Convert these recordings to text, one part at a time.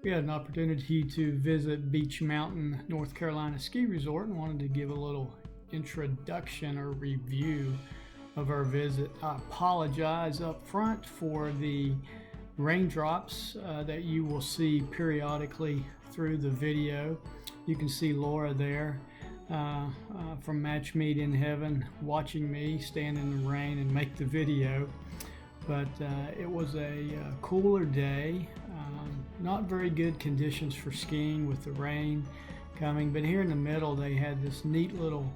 We had an opportunity to visit Beech Mountain, North Carolina ski resort and wanted to give a little introduction or review of our visit. I apologize up front for the raindrops that you will see periodically through the video. You can see Laura there from Match Meet in Heaven watching me stand in the rain and make the video. But it was a cooler day. Not very good conditions for skiing with the rain coming, but here in the middle they had this neat little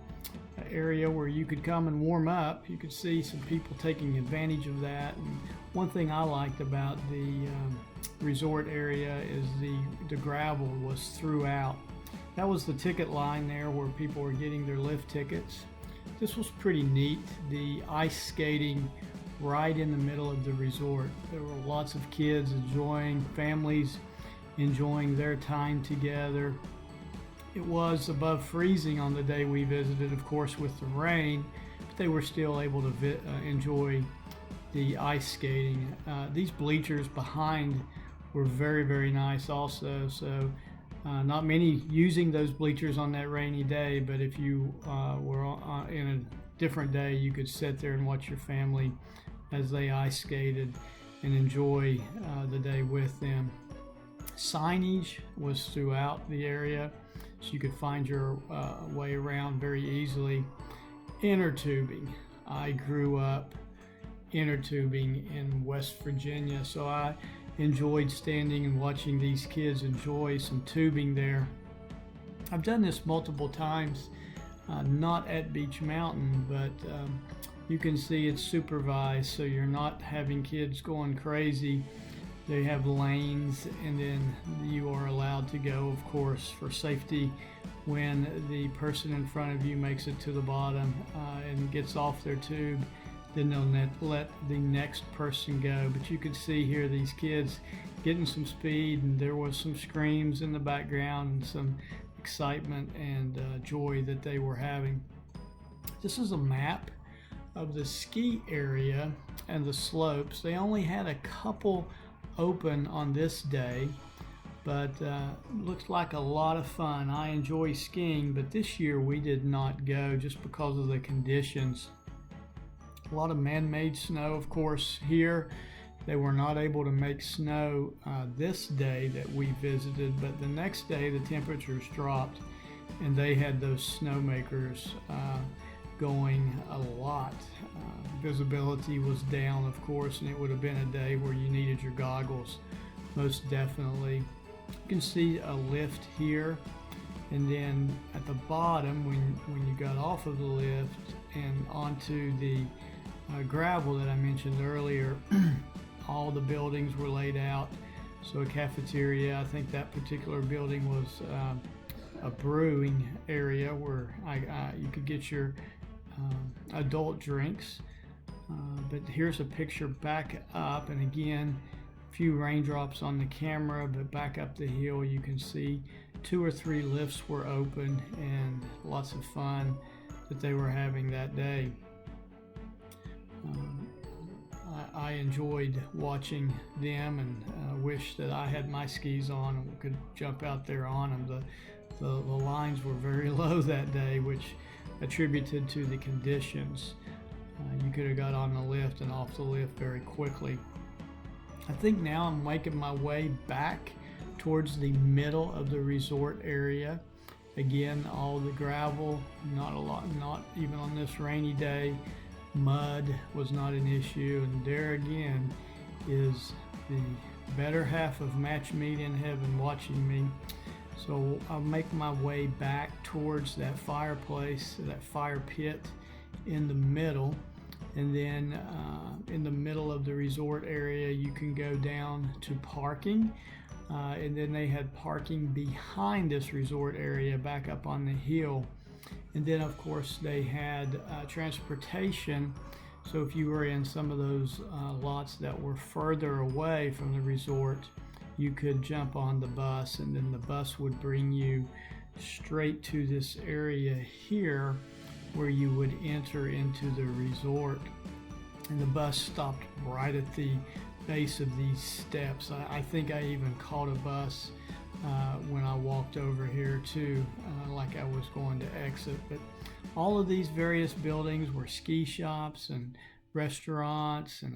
area where you could come and warm up. You could see some people taking advantage of that. And one thing I liked about the resort area is the gravel was throughout. That was the ticket line there where people were getting their lift tickets. This was pretty neat. The ice skating right in the middle of the resort. There were lots of kids enjoying, families enjoying their time together. It was above freezing on the day we visited, of course, with the rain, but they were still able to enjoy the ice skating. These bleachers behind were very, very nice also. So not many using those bleachers on that rainy day, but if you were in a different day, you could sit there and watch your family as they ice skated and enjoy the day with them. Signage was throughout the area, so you could find your way around very easily. Inner tubing. I grew up inner tubing in West Virginia, so I enjoyed standing and watching these kids enjoy some tubing there. I've done this multiple times, not at Beech Mountain, but you can see it's supervised, so you're not having kids going crazy. They have lanes, and then you are allowed to go, of course, for safety. When the person in front of you makes it to the bottom and gets off their tube, then they'll let the next person go. But you could see here these kids getting some speed, and there was some screams in the background and some excitement and joy that they were having. This is a map of the ski area and the slopes. They only had a couple open on this day, but looks like a lot of fun. I enjoy skiing, but this year we did not go just because of the conditions. A lot of man-made snow, of course, here. They were not able to make snow this day that we visited, but the next day the temperatures dropped and they had those snowmakers going a lot. Visibility was down, of course, and it would have been a day where you needed your goggles, most definitely. You can see a lift here, and then at the bottom, when you got off of the lift and onto the gravel that I mentioned earlier, all the buildings were laid out. So a cafeteria, I think that particular building was a brewing area where you could get your adult drinks. But here's a picture back up, and again, a few raindrops on the camera, but back up the hill you can see 2 or 3 lifts were open, and lots of fun that they were having that day. I enjoyed watching them, and wish that I had my skis on and could jump out there on them. The lines were very low that day, which attributed to the conditions. You could have got on the lift and off the lift very quickly. I think now I'm making my way back towards the middle of the resort area. Again, all the gravel, not a lot, not even on this rainy day. Mud was not an issue, and there again is the better half of Match Meet in Heaven watching me. So I'll make my way back towards that fireplace, that fire pit in the middle, and then in the middle of the resort area you can go down to parking, and then they had parking behind this resort area back up on the hill. And then, of course, they had transportation. So if you were in some of those lots that were further away from the resort, you could jump on the bus, and then the bus would bring you straight to this area here where you would enter into the resort. And the bus stopped right at the base of these steps. I think I even caught a bus when I walked over here too, like I was going to exit. But all of these various buildings were ski shops and restaurants and